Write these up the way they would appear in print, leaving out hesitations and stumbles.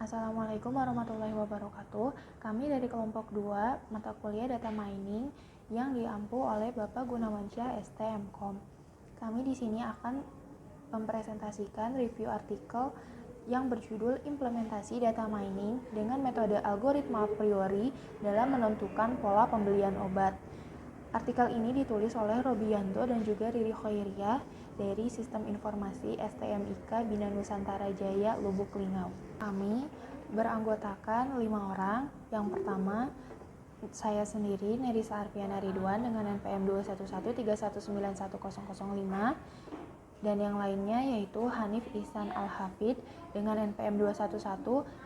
Assalamualaikum warahmatullahi wabarakatuh. Kami dari kelompok 2 mata kuliah Data Mining yang diampu oleh Bapak Gunawansyah STMkom. Kami di sini akan mempresentasikan review artikel yang berjudul Implementasi Data Mining dengan metode algoritma a priori dalam menentukan pola pembelian obat. Artikel ini ditulis oleh Robianto dan juga Riri Khoiriah dari Sistem Informasi STMIK Bina Nusantara Jaya Lubuk Linggau. Kami beranggotakan 5 orang. Yang pertama, saya sendiri Nerissa Arfiana Ridwan dengan NPM 21131911005, dan yang lainnya yaitu Hanif Ihsan Al-Hafid dengan NPM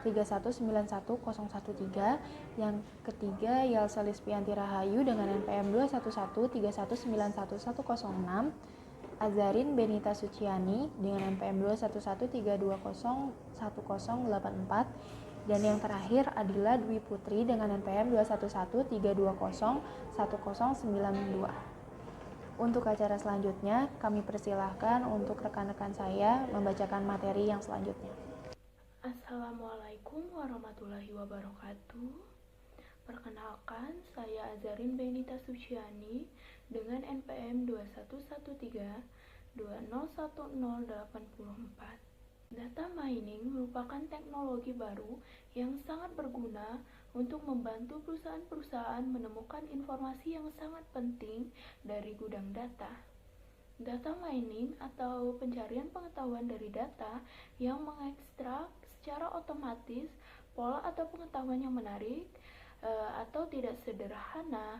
21131911013, yang ketiga Yelsa Lispianti Rahayu dengan NPM 21131911106, Azarin Benita Suciani dengan NPM 21132011084, dan yang terakhir Adila Dwi Putri dengan NPM 21132011092. Untuk acara selanjutnya, kami persilahkan untuk rekan-rekan saya membacakan materi yang selanjutnya. Assalamualaikum warahmatullahi wabarakatuh. Perkenalkan, saya Azarin Benita Suciani dengan NPM 21132011084. Data mining merupakan teknologi baru yang sangat berguna untuk membantu perusahaan-perusahaan menemukan informasi yang sangat penting dari gudang data. Data mining atau pencarian pengetahuan dari data yang mengekstrak secara otomatis pola atau pengetahuan yang menarik atau tidak sederhana,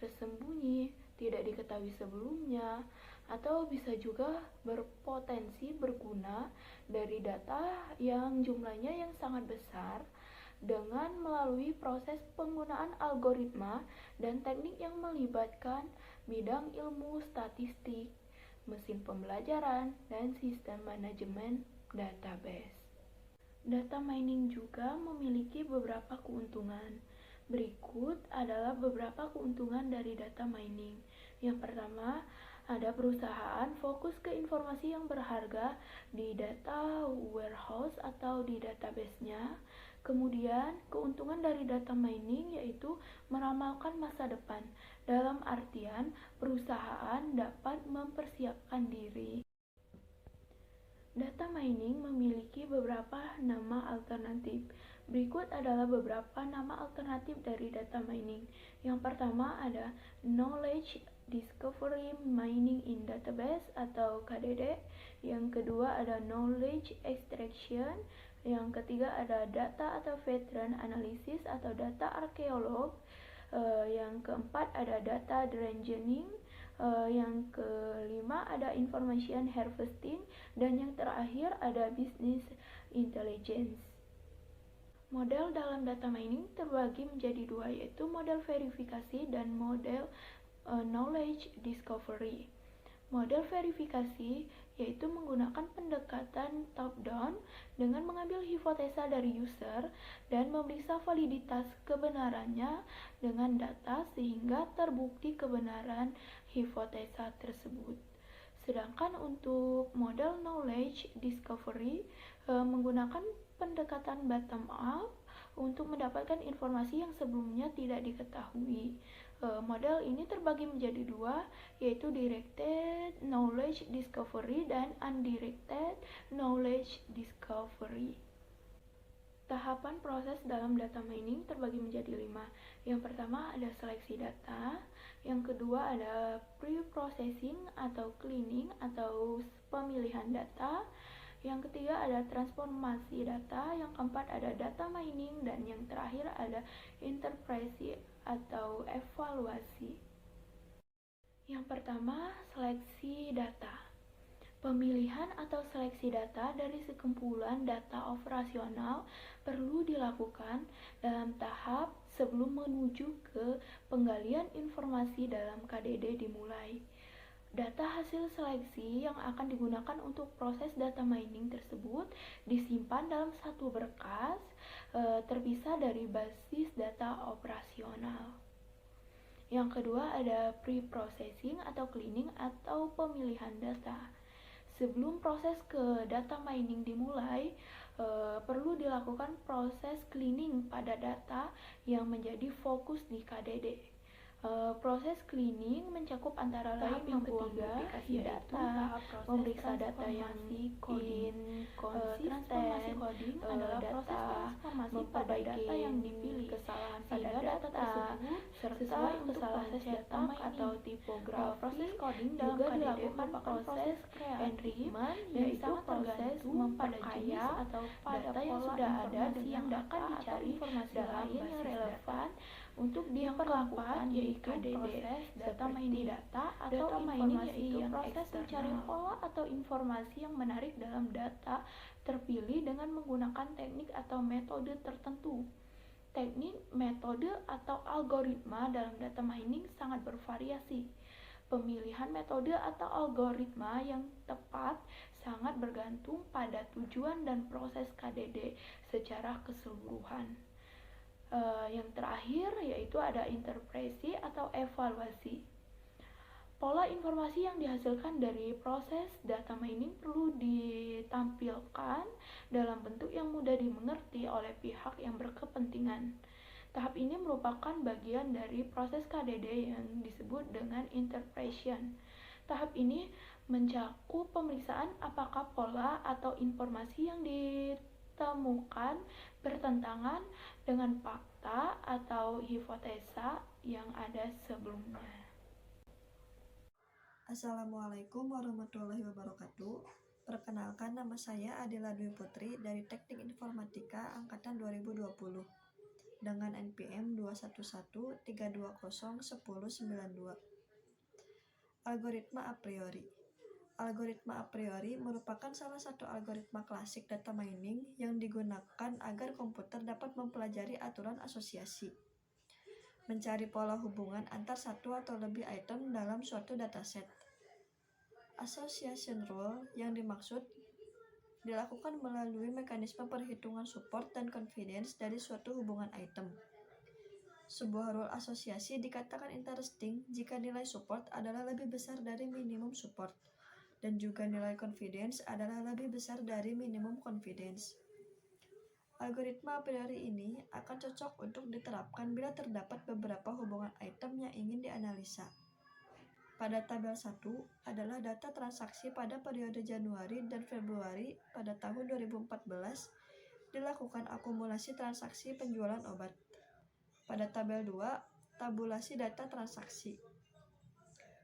tersembunyi, tidak diketahui sebelumnya, atau bisa juga berpotensi berguna dari data yang jumlahnya yang sangat besar dengan melalui proses penggunaan algoritma dan teknik yang melibatkan bidang ilmu statistik, mesin pembelajaran, dan sistem manajemen database. Data mining juga memiliki beberapa keuntungan. Berikut adalah beberapa keuntungan dari data mining. Yang pertama, ada perusahaan fokus ke informasi yang berharga di data warehouse atau di database-nya. Kemudian, keuntungan dari data mining yaitu meramalkan masa depan. Dalam artian, perusahaan dapat mempersiapkan diri. Data mining memiliki beberapa nama alternatif. Berikut adalah beberapa nama alternatif dari data mining. Yang pertama ada Knowledge Discovery Mining in Database atau KDD. Yang kedua ada Knowledge Extraction. Yang ketiga ada Data atau Veteran Analysis atau Data Arkeolog. Yang keempat ada Data Dredging. Yang kelima ada information harvesting, dan yang terakhir ada business intelligence. Model dalam data mining terbagi menjadi dua, yaitu model verifikasi dan model knowledge discovery. Model verifikasi yaitu menggunakan pendekatan top-down dengan mengambil hipotesa dari user dan memeriksa validitas kebenarannya dengan data sehingga terbukti kebenaran hipotesa tersebut. Sedangkan untuk model knowledge discovery menggunakan pendekatan bottom up untuk mendapatkan informasi yang sebelumnya tidak diketahui. Model ini terbagi menjadi dua, yaitu directed knowledge discovery dan undirected knowledge discovery. Tahapan proses dalam data mining terbagi menjadi 5. Yang pertama ada seleksi data, yang kedua ada pre-processing atau cleaning atau pemilihan data, yang ketiga ada transformasi data, yang keempat ada data mining, dan yang terakhir ada interpretasi atau evaluasi. Yang pertama, seleksi data. Pemilihan atau seleksi data dari sekumpulan data operasional perlu dilakukan dalam tahap sebelum menuju ke penggalian informasi dalam KDD dimulai. Data hasil seleksi yang akan digunakan untuk proses data mining tersebut disimpan dalam satu berkas terpisah dari basis data operasional. Yang kedua ada pre-processing atau cleaning atau pemilihan data. Sebelum proses ke data mining dimulai, perlu dilakukan proses cleaning pada data yang menjadi fokus di KDD. Proses cleaning mencakup antara lain membuang duplikasi data, memeriksa data yang inkonsisten, coding adalah proses transformasi pada data yang dipilih, kesalahan pada data tersebut, serta kesalahan cetak atau tipografi. Proses coding juga dilakukan proses enrichment, yaitu proses memperkaya atau data yang sudah ada dengan data atau informasi lain yang relevan untuk diperlakukan, yaitu proses data mining data atau informasi yang proses mencari pola atau informasi yang menarik dalam data terpilih dengan menggunakan teknik atau metode tertentu. Teknik, metode, atau algoritma dalam data mining sangat bervariasi. Pemilihan metode atau algoritma yang tepat sangat bergantung pada tujuan dan proses KDD secara keseluruhan. Yang terakhir yaitu ada interpretasi atau evaluasi. Pola informasi yang dihasilkan dari proses data mining perlu ditampilkan dalam bentuk yang mudah dimengerti oleh pihak yang berkepentingan. Tahap ini merupakan bagian dari proses KDD yang disebut dengan interpretation. Tahap ini mencakup pemeriksaan apakah pola atau informasi yang ditemukan bertentangan dengan fakta atau hipotesa yang ada sebelumnya. Assalamualaikum warahmatullahi wabarakatuh. Perkenalkan, nama saya Adela Dwi Putri dari Teknik Informatika Angkatan 2020 dengan NPM 21132011092. Algoritma a priori. Algoritma a priori merupakan salah satu algoritma klasik data mining yang digunakan agar komputer dapat mempelajari aturan asosiasi, mencari pola hubungan antar satu atau lebih item dalam suatu dataset. Association rule yang dimaksud dilakukan melalui mekanisme perhitungan support dan confidence dari suatu hubungan item. Sebuah rule asosiasi dikatakan interesting jika nilai support adalah lebih besar dari minimum support, dan juga nilai confidence adalah lebih besar dari minimum confidence. Algoritma a priori ini akan cocok untuk diterapkan bila terdapat beberapa hubungan item yang ingin dianalisa. Pada tabel 1 adalah data transaksi pada periode Januari dan Februari pada tahun 2014, dilakukan akumulasi transaksi penjualan obat. Pada tabel 2, tabulasi data transaksi.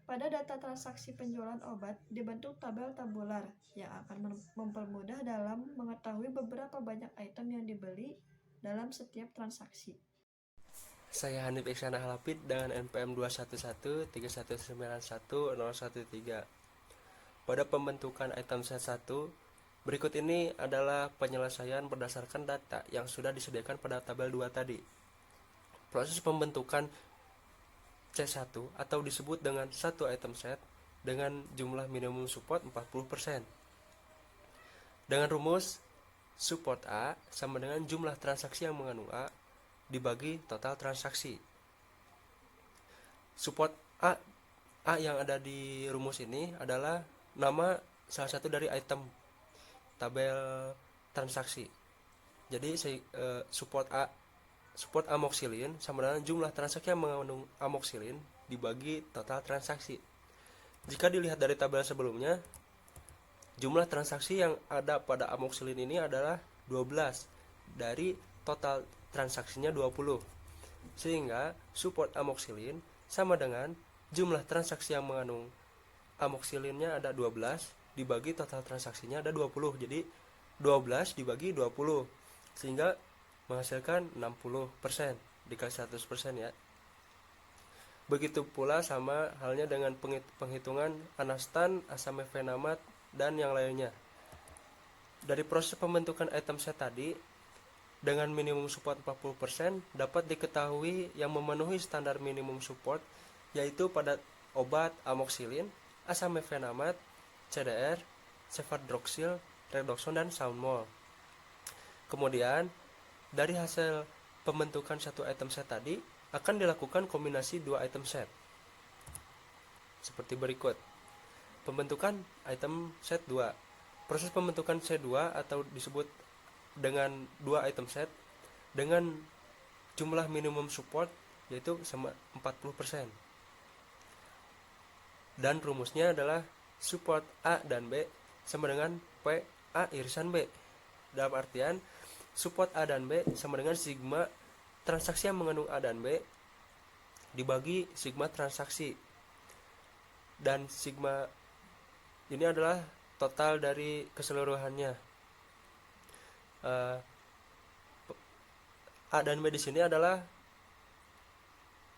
Pada data transaksi penjualan obat dibentuk tabel tabular yang akan mempermudah dalam mengetahui beberapa banyak item yang dibeli dalam setiap transaksi. Saya Hanif Iksana Halapid dengan NPM 211391013. Pada pembentukan item set 1, berikut ini adalah penyelesaian berdasarkan data yang sudah disediakan pada tabel 2 tadi. Proses pembentukan C1 atau disebut dengan satu item set dengan jumlah minimum support 40%. Dengan rumus support A sama dengan jumlah transaksi yang mengandung A dibagi total transaksi. Support A yang ada di rumus ini adalah nama salah satu dari item tabel transaksi. Jadi support amoxicillin sama dengan jumlah transaksi yang mengandung amoxicillin dibagi total transaksi. Jika dilihat dari tabel sebelumnya, jumlah transaksi yang ada pada amoxicillin ini adalah 12 dari total transaksinya 20. Sehingga support amoxicillin sama dengan jumlah transaksi yang mengandung amoxicillinnya ada 12 dibagi total transaksinya ada 20. Jadi 12 dibagi 20 sehingga menghasilkan 60% dikali 100% ya. Begitu pula sama halnya dengan penghitungan anastan, asam mefenamat, dan yang lainnya. Dari proses pembentukan item set tadi, dengan minimum support 40% dapat diketahui yang memenuhi standar minimum support, yaitu pada obat amoxicillin, asam mefenamat, CDR, cefadroxil, redoxon, dan salmol. Kemudian dari hasil pembentukan satu item set tadi akan dilakukan kombinasi dua item set seperti berikut. Pembentukan item set 2. Proses pembentukan C2 atau disebut dengan dua item set dengan jumlah minimum support yaitu sama 40%. Dan rumusnya adalah support A dan B sama dengan PA irisan B. Dalam artian support A dan B sama dengan sigma transaksi yang mengandung A dan B dibagi sigma transaksi. Dan sigma ini adalah total dari keseluruhannya. A dan B di sini adalah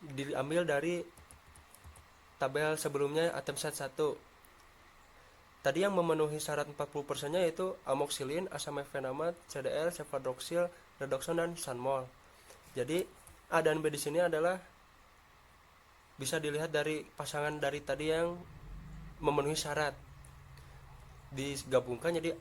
diambil dari tabel sebelumnya item set 1. Tadi yang memenuhi syarat 40%-nya yaitu amoxicillin, asam mefenamat, CDL, cefadroxil, redoxon, dan sanmol. Jadi A dan B di sini adalah bisa dilihat dari pasangan dari tadi yang memenuhi syarat. Digabungkan jadi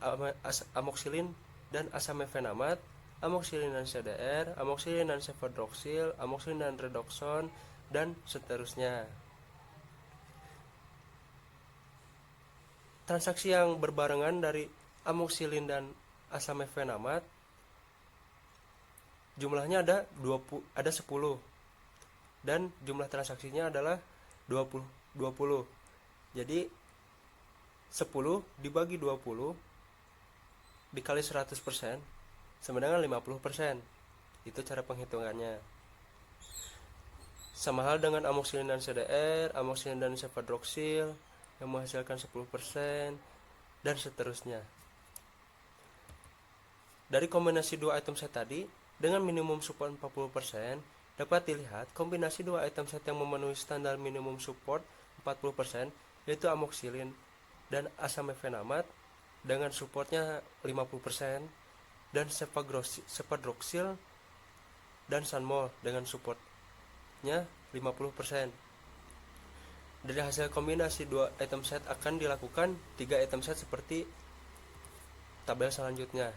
amoxicillin dan asam mefenamat, amoxicillin dan CDR, amoxicillin dan cefadroxil, amoxicillin dan redoxon, dan seterusnya. Transaksi yang berbarengan dari amoxicillin dan asam mefenamat jumlahnya ada 10 dan jumlah transaksinya adalah 20. Jadi 10 dibagi 20 dikali 100% sama dengan 50%. Itu cara penghitungannya. Sama hal dengan amoxicillin dan CDR, amoxicillin dan cefadroxil yang menghasilkan 10% dan seterusnya. Dari kombinasi dua item set tadi dengan minimum support 40%, dapat dilihat kombinasi dua item set yang memenuhi standar minimum support 40% yaitu amoxicillin dan asam mefenamat dengan supportnya 50% dan cefadroxil dan sanmol dengan supportnya 50%. Dari hasil kombinasi dua item set akan dilakukan 3 item set seperti tabel selanjutnya.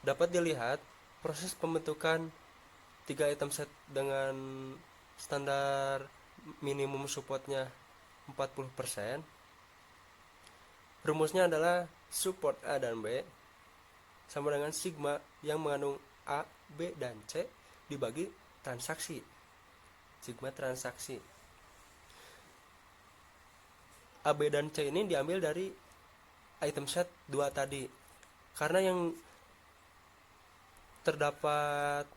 Dapat dilihat proses pembentukan 3 item set dengan standar minimum supportnya 40%. Rumusnya adalah support A dan B sama dengan sigma yang mengandung A, B, dan C dibagi transaksi. Sigma transaksi. A, B, dan C ini diambil dari item set 2 tadi. Karena yang terdapat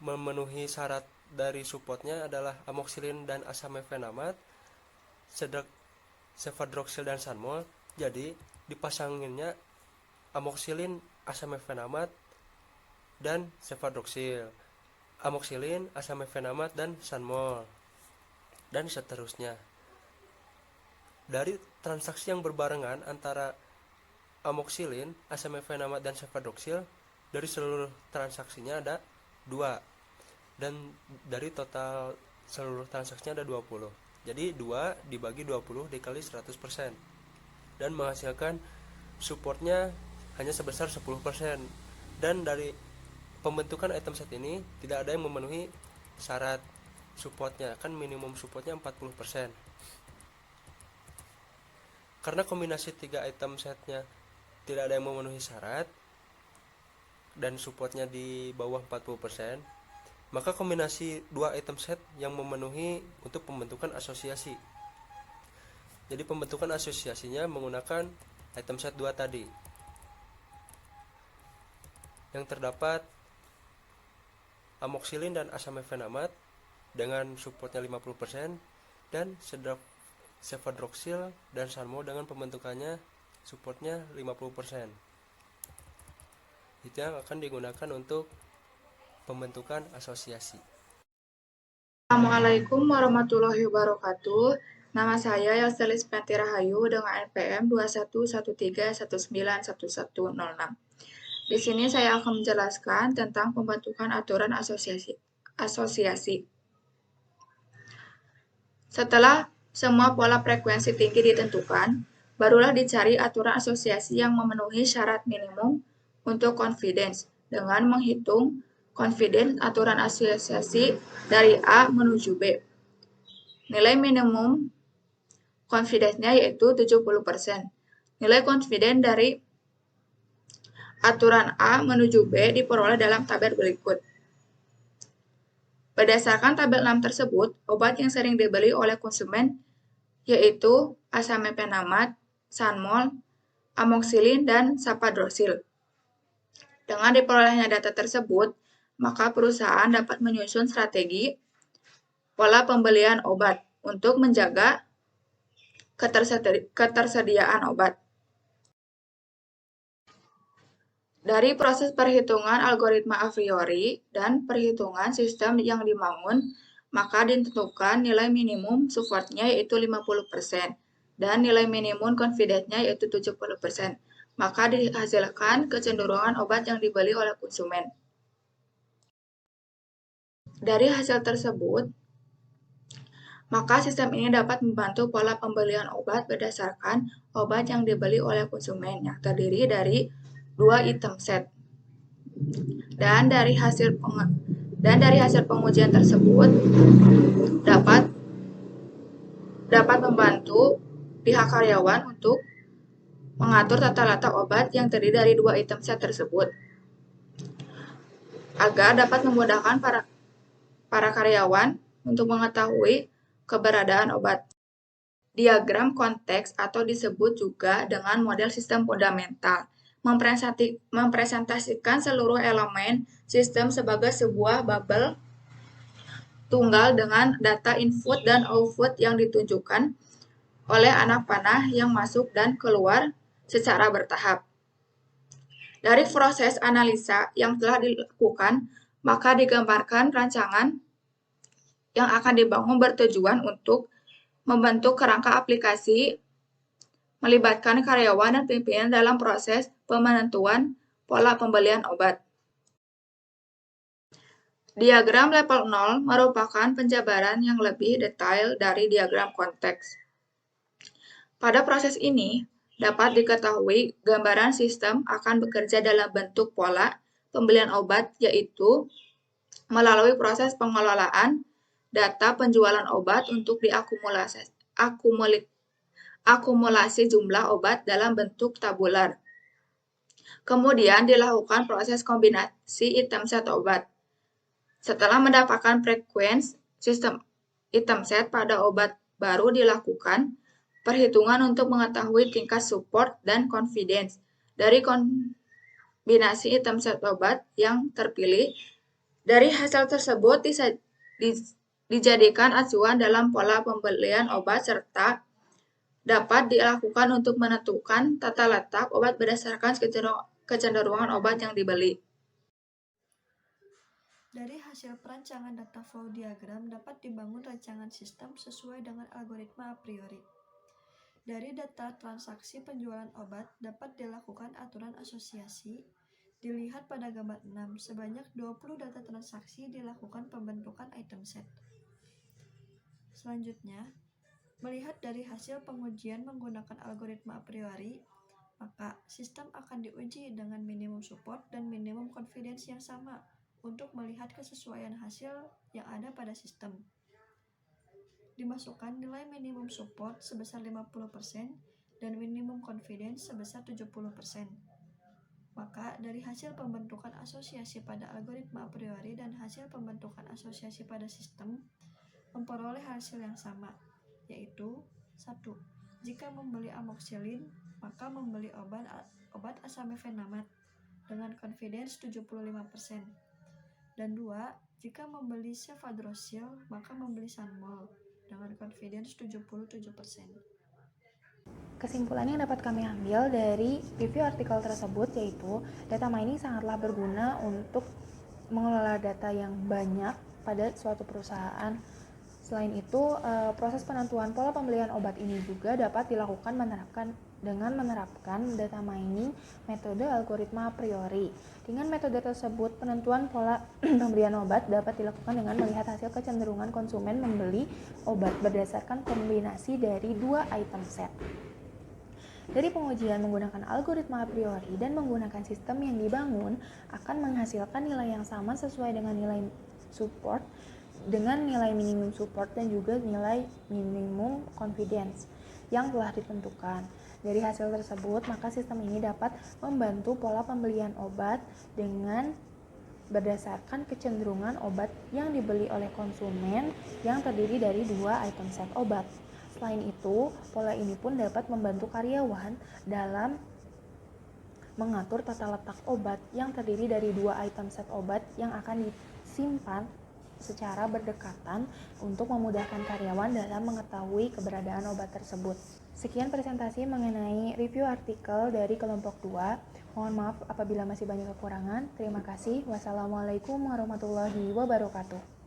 memenuhi syarat dari supportnya adalah amoxicillin dan asam mefenamat, cefadroxil dan sanmol. Jadi dipasanginnya amoxicillin, asam mefenamat, dan cefadroxil, amoxicillin, asam mefenamat, dan sanmol, dan seterusnya. Dari transaksi yang berbarengan antara amoxicillin, asam mefenamat, dan cefadroxil, dari seluruh transaksinya ada 2. Dan dari total seluruh transaksinya ada 20. Jadi 2 dibagi 20 dikali 100%. Dan menghasilkan supportnya hanya sebesar 10%. Dan dari pembentukan item set ini tidak ada yang memenuhi syarat supportnya. Kan minimum supportnya 40%. Karena kombinasi 3 item setnya tidak ada yang memenuhi syarat dan supportnya di bawah 40%, maka kombinasi 2 item set yang memenuhi untuk pembentukan asosiasi. Jadi pembentukan asosiasinya menggunakan item set 2 tadi. Yang terdapat amoxicillin dan asam mefenamat dengan supportnya 50% dan cefadroxil dan sanmol dengan pembentukannya supportnya 50%. Itu yang akan digunakan untuk pembentukan asosiasi. Assalamualaikum warahmatullahi wabarakatuh. Nama saya Yoselis Peti Rahayu dengan NPM 2113191106. Di sini saya akan menjelaskan tentang pembentukan aturan asosiasi. Setelah semua pola frekuensi tinggi ditentukan, barulah dicari aturan asosiasi yang memenuhi syarat minimum untuk confidence dengan menghitung confidence aturan asosiasi dari A menuju B. Nilai minimum confidence-nya yaitu 70%. Nilai confidence dari aturan A menuju B diperoleh dalam tabel berikut. Berdasarkan tabel 6 tersebut, obat yang sering dibeli oleh konsumen yaitu asamefenamat, Sanmol, amoxicillin, dan sapadrosil. Dengan diperolehnya data tersebut, maka perusahaan dapat menyusun strategi pola pembelian obat untuk menjaga ketersediaan obat. Dari proses perhitungan algoritma a priori dan perhitungan sistem yang dibangun, maka ditentukan nilai minimum supportnya yaitu 50% dan nilai minimum confidence-nya yaitu 70%. Maka dihasilkan kecenderungan obat yang dibeli oleh konsumen. Dari hasil tersebut, maka sistem ini dapat membantu pola pembelian obat berdasarkan obat yang dibeli oleh konsumen yang terdiri dari 2 item set. Dan dari hasil pengujian tersebut dapat membantu pihak karyawan untuk mengatur tata letak obat yang terdiri dari 2 item set tersebut agar dapat memudahkan para karyawan untuk mengetahui keberadaan obat. Diagram konteks atau disebut juga dengan model sistem fundamental mempresentasikan seluruh elemen sistem sebagai sebuah bubble tunggal dengan data input dan output yang ditunjukkan oleh anak panah yang masuk dan keluar secara bertahap. Dari proses analisa yang telah dilakukan, maka digambarkan rancangan yang akan dibangun bertujuan untuk membentuk kerangka aplikasi melibatkan karyawan dan pimpinan dalam proses penentuan pola pembelian obat. Diagram level 0 merupakan penjabaran yang lebih detail dari diagram konteks. Pada proses ini, dapat diketahui gambaran sistem akan bekerja dalam bentuk pola pembelian obat, yaitu melalui proses pengelolaan data penjualan obat untuk akumulasi jumlah obat dalam bentuk tabular. Kemudian dilakukan proses kombinasi item set obat. Setelah mendapatkan frekuensi sistem item set pada obat baru dilakukan perhitungan untuk mengetahui tingkat support dan confidence dari kombinasi item set obat yang terpilih. Dari hasil tersebut dijadikan acuan dalam pola pembelian obat serta dapat dilakukan untuk menentukan tata letak obat berdasarkan kecenderungan obat yang dibeli. Dari hasil perancangan data flow diagram dapat dibangun rancangan sistem sesuai dengan algoritma a priori. Dari data transaksi penjualan obat dapat dilakukan aturan asosiasi. Dilihat pada gambar 6, sebanyak 20 data transaksi dilakukan pembentukan item set. Selanjutnya, melihat dari hasil pengujian menggunakan algoritma a priori, maka sistem akan diuji dengan minimum support dan minimum confidence yang sama untuk melihat kesesuaian hasil yang ada pada sistem. Dimasukkan nilai minimum support sebesar 50% dan minimum confidence sebesar 70%. Maka dari hasil pembentukan asosiasi pada algoritma a priori dan hasil pembentukan asosiasi pada sistem memperoleh hasil yang sama, yaitu 1. Jika membeli amoxicillin, maka membeli obat asamefenamat dengan confidence 75%. Dan 2. Jika membeli sapadrosil, maka membeli Sanmol dengan confidence 77%. Kesimpulan yang dapat kami ambil dari review artikel tersebut yaitu data mining sangatlah berguna untuk mengelola data yang banyak pada suatu perusahaan. Selain itu, proses penentuan pola pembelian obat ini juga dapat dilakukan dengan menerapkan data mining metode algoritma a priori. Dengan metode tersebut, penentuan pola pembelian obat dapat dilakukan dengan melihat hasil kecenderungan konsumen membeli obat berdasarkan kombinasi dari 2 item set. Dari pengujian menggunakan algoritma a priori dan menggunakan sistem yang dibangun akan menghasilkan nilai yang sama sesuai dengan nilai support dengan nilai minimum support dan juga nilai minimum confidence yang telah ditentukan. Dari hasil tersebut, maka sistem ini dapat membantu pola pembelian obat dengan berdasarkan kecenderungan obat yang dibeli oleh konsumen yang terdiri dari 2 item set obat. Selain itu, pola ini pun dapat membantu karyawan dalam mengatur tata letak obat yang terdiri dari 2 item set obat yang akan disimpan secara berdekatan untuk memudahkan karyawan dalam mengetahui keberadaan obat tersebut. Sekian presentasi mengenai review artikel dari kelompok 2. Mohon maaf apabila masih banyak kekurangan. Terima kasih. Wassalamualaikum warahmatullahi wabarakatuh.